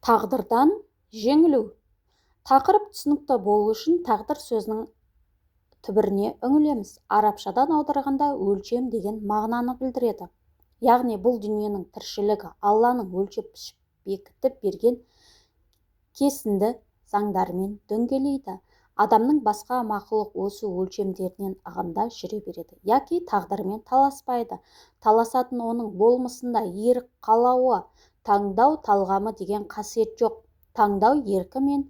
Тағдырдан жеңілу. Тақырып түсінікті болу үшін тағдыр сөзінің түбіріне үңілеміз. Арабшадан аударғанда өлшем деген мағынаны білдіреді. Яғни бұл дүниенің тіршілігі Алланың өлшеп бекітіп берген кесінді заңдарымен дөңгелейді. Адамның басқа мақұлық осы өлшемдерінен ығында жүре береді, яки тағдырымен таласпайды. Таласатын оның болмысында ерік қалауы, таңдау талғамы деген қасиет жоқ. Таңдау еркі мен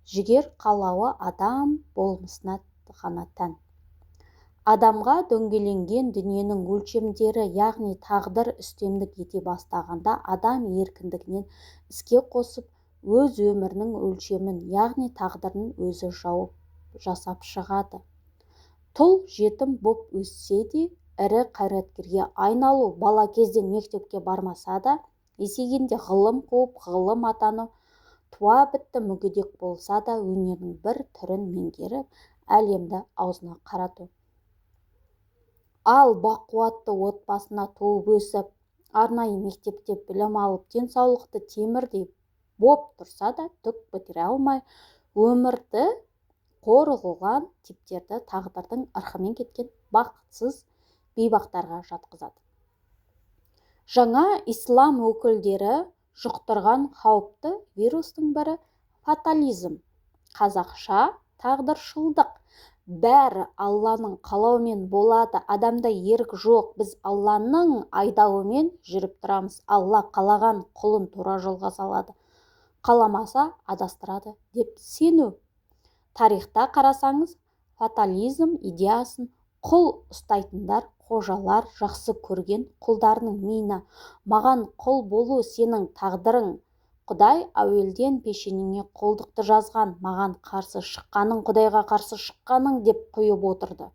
жігер қалауы адам болмысына ғана тән. Адамға дөңгеленген дүниенің өлшемдері, яғни тағдыр үстемдік ете бастағанда, адам еркіндігінен іске қосып, өз өмірінің өлшемін, яғни тағдырын өзі жауып жасап шығады. Тұл жетім боп өссе де, ірі қайраткерге айналу, бала кезден мектепке бармаса да, есейгенде ғылым қуып, ғылым атану, туа бітті мүгедек болса да, өнердің бір түрін меңгеріп, әлемді аузына қарату. Ал бақуатты отбасына туып өсіп, арнайы мектепте білім алып, денсаулықты темірдей боп тұрса да, түк бітіре алмай, өмірді қор қылған типтерді тағдырдың ырқымен кеткен бақытсыз бейбақтарға жатқызады. Жаңа ислам өкілдері жұқтырған қауіпті вирустың бірі фатализм. Қазақша тағдыршылдық. Бәрі Алланың қалауымен болады. Адамда ерік жоқ. Біз Алланың айдауымен жүріп тұрамыз. Алла қалаған құлын тура жолға салады, қаламаса адастырады деп сену. Тарихта қарасаңыз, фатализм идеясын құл ұстайтындар, қожалар жақсы көрген құлдарының миына «Маған құл болу сенің тағдырың. Құдай әуелден пешенеңе құлдықты жазған, маған қарсы шыққаның Құдайға қарсы шыққаның» деп құйып отырды.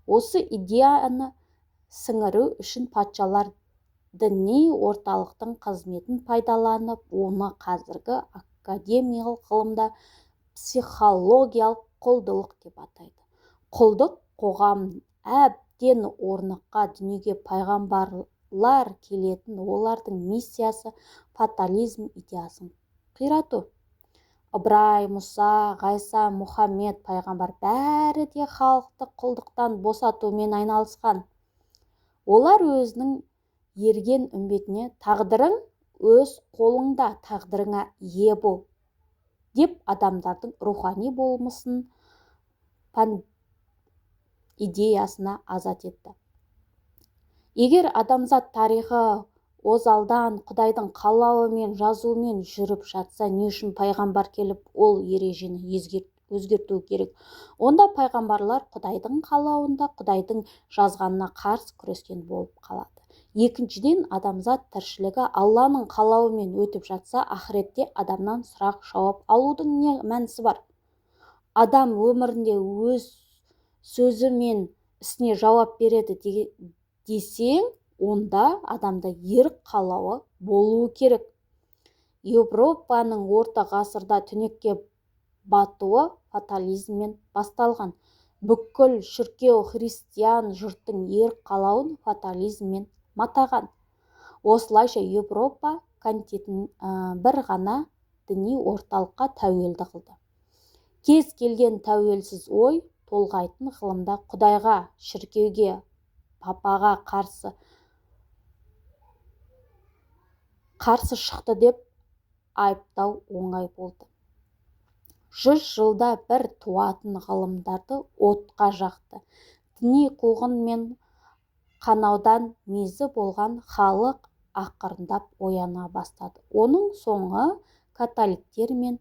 Осы идеяны сіңіру үшін патшалар діни орталықтың қызметін пайдаланып, оны қазіргі академиялық ғылымда психологиялық құлдылық деп атайды. Құлдық қоғам әбден орныққа, дүниеге пайғамбарлар келетін, олардың миссиясы фатализм идеясын қирату. Ибрайым, Мұса, Ғайса, Мұхаммед пайғамбар бәрі де халықты құлдықтан босатумен айналысқан. Олар өзінің ерген үмбетіне «Тағдырың өз қолыңда, тағдырыңа ие бол» деп адамдардың рухани болмысын идеясына азат етті. Егер адамзат тарихы озалдан Құдайдың қалауымен, жазуымен жүріп жатса, не үшін пайғамбар келіп ол ережені өзгерту керек? Онда пайғамбарлар Құдайдың қалауында, Құдайдың жазғанына қарсы күрескен болып қалады. Екіншіден, адамзат тіршілігі Алланың қалауымен өтіп жатса, ақыретте адамнан сұрақ жауап алудың не мәнісі бар? Адам өмірінде өз сөзі мен ісіне жауап береді десең, онда адамда ерік қалауы болуы керек. Европаның орта ғасырда түнекке батуы фатализммен басталған. Бүкіл шіркеу христиан жұрттың ерік қалауын фатализммен матаған. Осылайша Европа континентін бір ғана діни орталыққа тәуелді қылды. Кез келген тәуелсіз ой толғайтын ғылымда Құдайға, шіркеуге, папаға қарсы шықты деп айыптау оңай болды. 100 жылда бір туатын ғылымдарды отқа жақты. Діни қуғын мен қанаудан мезі болған халық ақырындап ояна бастады. Оның соңы католиктер мен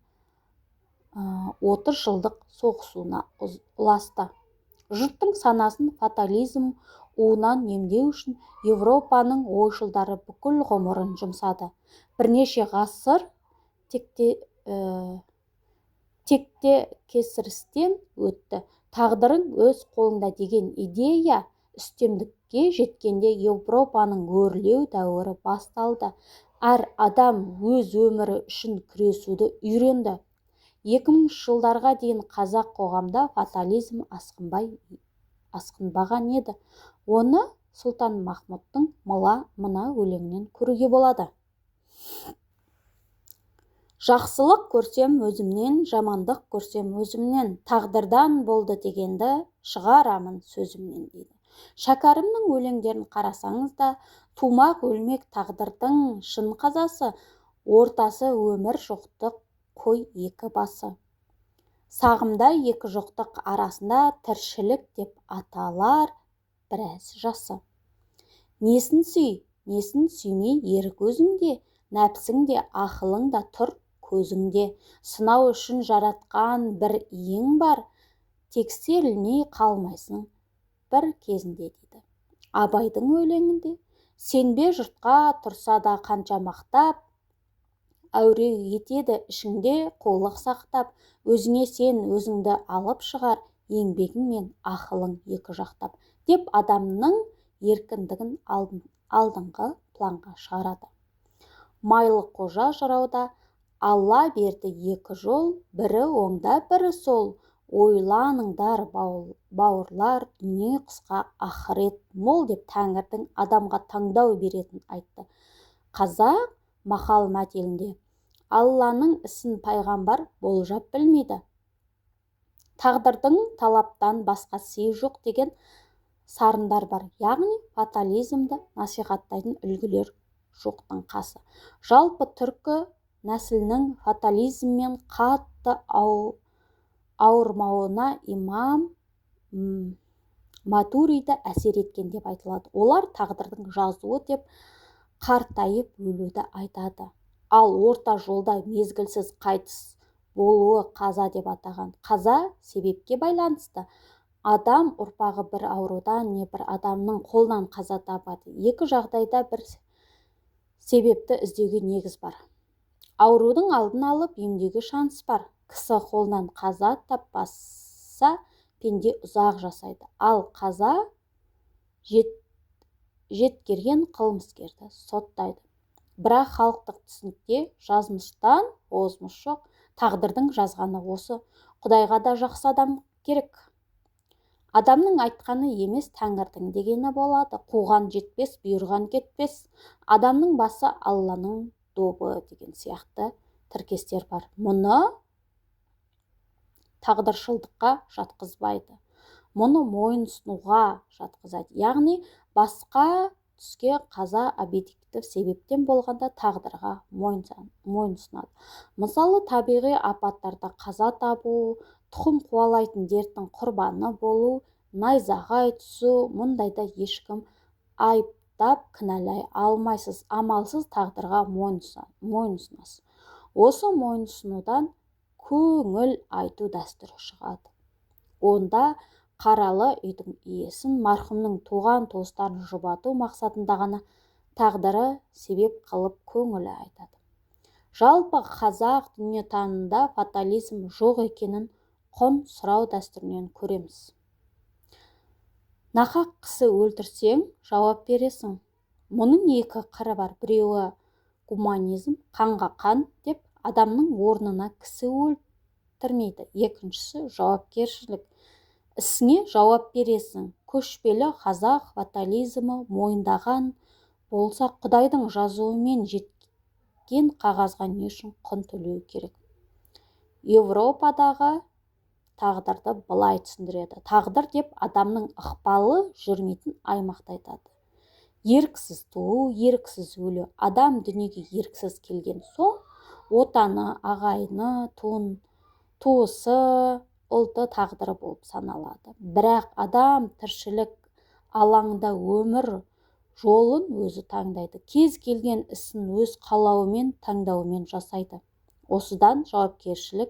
30 жылдық соғысуына ұласты. Жұрттың санасын фатализм уынан емдеу үшін Европаның ойшылдары бүкіл ғұмырын жұмсады. Бірнеше ғасыр текте кесірістен өтті. Тағдырың өз қолыңда деген идея үстемдікке жеткенде Европаның өрлеу дәуірі басталды. Әр адам өз өмірі үшін күресуді үйренді. 2000 жылдарға дейін қазақ қоғамда фатализм асқынбаған еді. Оны Сұлтан Махмұттың мына өлеңінен көруге болады. Жақсылық көрсем өзімнен, жамандық көрсем өзімнен, тағдырдан болды дегенді шығарамын сөзімнен дейді. Шәкәрімнің өлеңдерін қарасаңыз да, тумақ өлмек тағдырдың шын қазасы, ортасы өмір жоқтық қой екі басы. Сағымда екі жоқтық арасында тіршілік деп аталар біраз жасы. Несін сүй, несін сүймей ерік өзіңде, нәпсіңде, ақылыңда тұр көзіңде. Сынау үшін жаратқан бір иең бар, тексерілмей қалмайсың бір кезінде дейді. Абайдың өлеңінде сенбе жұртқа тұрса да қанша мақтап, әуреу етеді ішіңде қулық сақтап, өзіңе сен өзіңді алып шығар, еңбегің мен ақылың екі жақтап, деп адамның еркіндігін алдыңғы планға шығарады. Майлықожа жырауда Алла берді екі жол, бірі оңда, бірі сол. Ойланыңдар бауырлар, дүние қысқа, ақырет мол, деп Тәңірдің адамға таңдау беретін айтты. Қазақ мақал мәтелінде Алланың ісін пайғамбар болжап білмейді. Тағдырдың талаптан басқа сый жоқ деген сарындар бар. Яғни фатализмді насихаттайтын үлгілер жоқтың қасы. Жалпы түркі нәсілінің фатализммен қатты ауырмауына имам Матуриди әсер еткен деп айтылады. Олар тағдырдың жазуы деп қартайып өлуді айтады. Ал орта жолда мезгілсіз қайтыс болуы қаза деп атаған. Қаза себепке байланысты. Адам ұрпағы бір аурудан не бір адамның қолынан қаза табады. Екі жағдайда бір себепті іздеуге негіз бар. Аурудың алдын алып емдеуге шанс бар. Кісі қолынан қаза таппаса, пенде ұзақ жасайды. Ал қаза жеткерген қылмыскерді соттайды. Бірақ халықтық түсінікте жазмыштан озмыш жоқ. Тағдырдың жазғаны осы. Құдайға да жақсы адам керек. Адамның айтқаны емес, Тәңірдің дегені болады. Қуған жетпес, бұйырған кетпес. Адамның басы Алланың добы деген сияқты тіркестер бар. Мұны тағдыршылдыққа жатқызбайды. Мұны мойынсынуға жатқызады. Яғни басқа түске қаза объективті себептен болғанда тағдырға мойынсынады. Мысалы, табиғи апаттарда қаза табу, тұқым қуалайтын дерттің құрбаны болу, найзағай түсу, мұндайда ешкім айыптап кінәлай алмайсыз. Амалсыз тағдырға мойынсынасыз. Осы мойынсынудан көңіл айту дәстүрі шығады. Онда қаралы үйдің иесін, марқұмның туған туыстарын жұбату мақсатында ғана тағдыры себеп қылып көңілі айтады. Жалпы қазақ дүниетанымында фатализм жоқ екенін құн сұрау дәстүрінен көреміз. Нақақ кісі өлтірсең, жауап бересің. Мұның екі қыры бар. Біреуі гуманизм, қанға қан деп адамның орнына кісі өлтірмейді. Екіншісі жауапкершілік. Ісіңе жауап бересің. Көшпелі қазақ фатализмі мойындаған болса, Құдайдың жазуымен жеткен қағазға не үшін құн төлеу керек? Европадағы тағдырды былай түсіндіреді. Тағдыр деп адамның ықпалы жүрмейтін аймақты айтады. Еріксіз туу, еріксіз өлу. Адам дүниеге еріксіз келген соң, отаны, ағайыны, туысы, ұлты тағдыры болып саналады. Бірақ адам тіршілік алаңында өмір жолын өзі таңдайды. Кез келген ісін өз қалауымен, таңдауымен жасайды. Осыдан жауапкершілік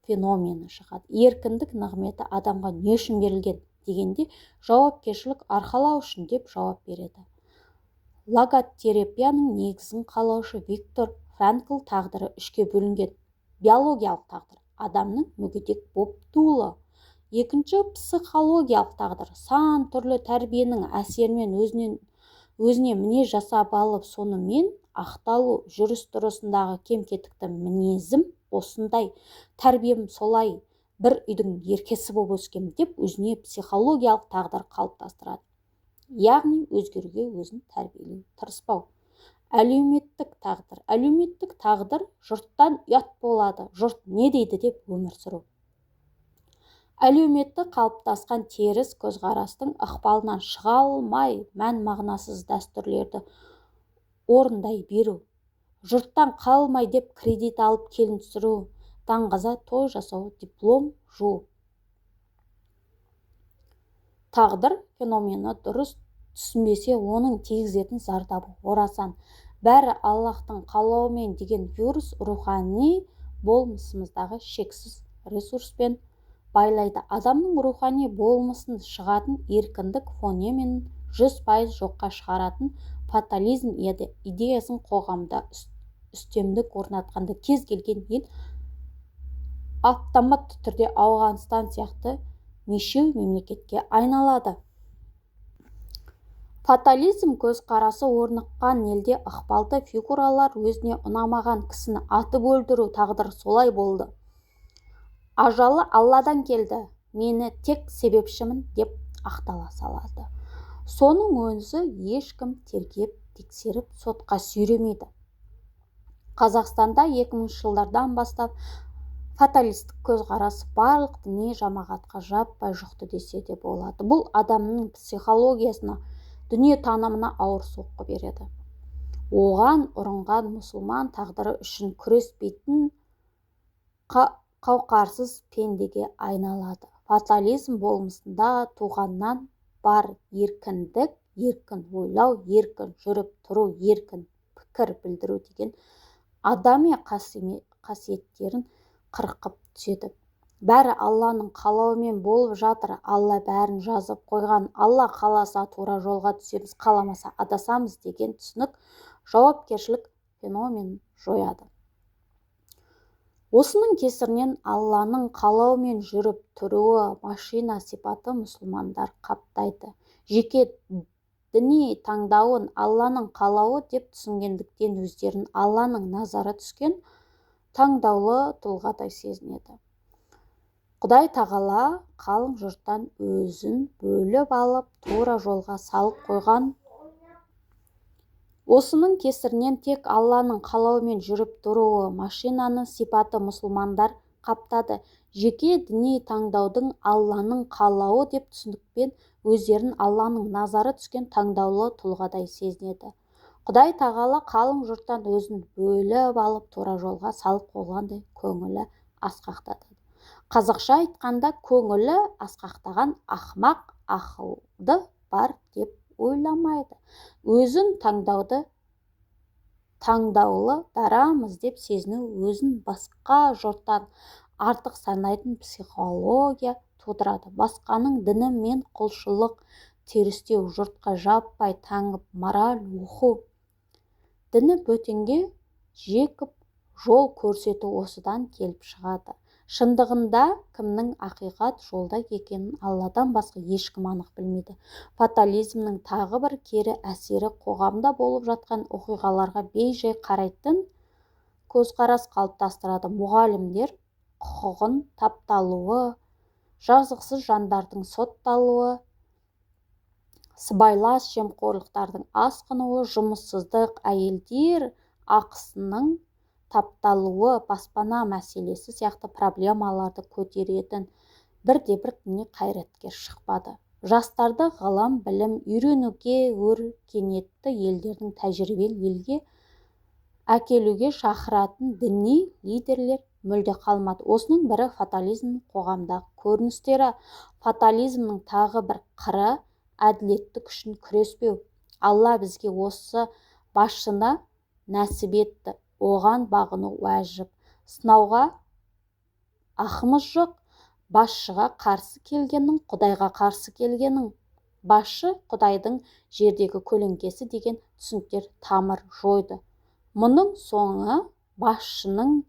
феномені шығады. Еркіндік нығметі адамға не үшін берілген дегенде, жауапкершілік арқалау үшін деп жауап береді. Логотерапияның негізін қалаушы Виктор Франкл тағдыры үшке бөлінген. Биологиялық тағдыр адамның мүгедек боп туылы. Екінші психологиялық тағдыр сан түрлі тәрбиенің әсерімен өзіне мінез жасап алып, сонымен ақталу. Жүріс-тұрысындағы кем-кетікті мінезім осындай, тәрбием солай, бір үйдің еркесі болып өскем деп өзіне психологиялық тағдыр қалыптастырады. Яғни өзгеруге өзін тәрбиелеу, тырыспау. Әлеуметтік тағдыр. Әлеуметтік тағдыр жұрттан ұят болады, жұрт не дейді деп өмір сүру. Әлеуметті қалыптасқан теріс көзқарастың ықпалынан шыға алмай мән-мағынасыз дәстүрлерді орындай беру. Жұрттан қалмай деп кредит алып келін түсіру, даңғаза той жасау, диплом жуу. Тағдыр феномені дұрыс түсінбесе, оның тигізетін зардабы орасан. Бәрі Аллахтың қалауымен деген вирус рухани болмысымыздағы шексіз ресурспен байлайды. Адамның рухани болмысын шығатын еркіндік фонеменін 100% жоққа шығаратын фатализм идеясын қоғамда үстемдік орнатқанда кез келген ел автоматты түрде Ауғанстан сияқты мешеу мемлекетке айналады. Фатализм көзқарасы орныққан елде ықпалды фигуралар өзіне ұнамаған кісіні атып өлтіру, тағдыр солай болды. Ажалы Алладан келді, мені тек себепшімін деп ақтала салады. Соның өзі ешкім тергеп, тексеріп, сотқа сүйремейді. Қазақстанда 2000 жылдардан бастап фаталистік көзқарас барлық діни жамағатқа жаппай жұқты десе де болады. Бұл адамның психологиясына, дүние танымына ауыр соққы береді. Оған ұрынған мұсылман тағдыры үшін күреспейтін қауқарсыз пендеге айналады. Фатализм болмысында туғаннан бар еркіндік, еркін ойлау, еркін жүріп тұру, еркін пікір білдіру деген адами қасиеттерін қырқып түседі. Бәрі Алланың қалауымен болып жатыр. Алла бәрін жазып қойған. Алла қаласа тура жолға түсеміз, қаламаса адасамыз деген түсінік жауапкершілік феноменін жояды. Осының кесірінен Алланың қалауымен жүріп тұруы машина сипаты мұсылмандар қаптайды. Жеке діни таңдауын Алланың қалауы деп түсінгендіктен өздерін Алланың назары түскен таңдаулы тұлғадай сезінеді. Құдай тағала қалың жұрттан өзін бөліп алып тура жолға салып қойған. Осының кесірінен тек Алланың қалауымен жүріп тұруы машинаны сипаты мұсылмандар қаптады. Жеке діни таңдаудың Алланың қалауы деп түсінікпен өздерін Алланың назары түскен таңдаулы тұлғадай сезінеді. Құдай тағала қалың жұрттан өзін бөліп алып тура жолға салып қойғандай көңілі асқақтады. Қазақша айтқанда, көңілі асқақтаған ақымақ ақылды бар деп ойламайды. Өзін таңдаулы дарамыз деп сезіну өзін басқа жұрттан артық санайтын психология тудырады. Басқаның діні мен құлшылық терістеу, жұртқа жаппай таңып мораль оқу, діні бөтенге жекіп жол көрсету осыдан келіп шығады. Шындығында кімнің ақиқат жолда екенін Алладан басқа ешкім анық білмейді. Фатализмнің тағы бір кері әсері қоғамда болып жатқан оқиғаларға бей-жай қарайтын көзқарас қалыптастырады. Мұғалімдер құқығын тапталуы, жазықсыз жандардың сотталуы, сыбайлас жемқорлықтардың асқынуы, жұмыссыздық, әйелдер ақысының тапталуы, баспана мәселесі сияқты проблемаларды көтеретін бірде-бір діни қайраткер шықпады. Жастарды ғылым, білім үйренуге, өркениетті елдердің тәжірибелі елге әкелуге шақыратын діни лидерлер мүлде қалмады. Осының бірі фатализм қоғамдағы көріністері. Фатализмнің тағы бір қыры әділеттік үшін күреспеу. Алла бізге осы басшыны нәсіп етті. Оған бағыну уәжіп. Сынауға ақымыз жоқ. Басшыға қарсы келгеннің, Құдайға қарсы келгенің. Басшы Құдайдың жердегі көлеңкесі деген түсініктер тамыр жойды. Мұның соңы басшының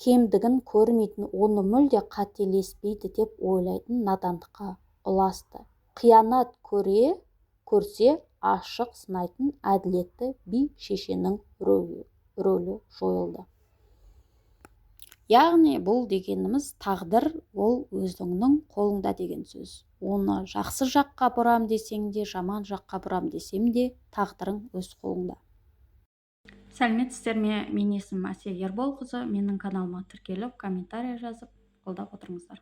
кемдігін көрмейтін, оны мүлде қателеспейді деп ойлайтын надандыққа ұласты. Қиянат көрсе ашық сынайтын әділетті би шешенің рөлі жойылды. Яғни бұл дегеніміз тағдыр ол өзіңнің қолыңда деген сөз. Оны жақсы жаққа бұрам десең де, жаман жаққа бұрам десем де, тағдырың өз қолыңда. Сәлеметсіздер ме? Менің есімім Әсия Ерболқызы. Менің каналыма тіркеліп, комментарий жазып, қолдап отырыңыздар.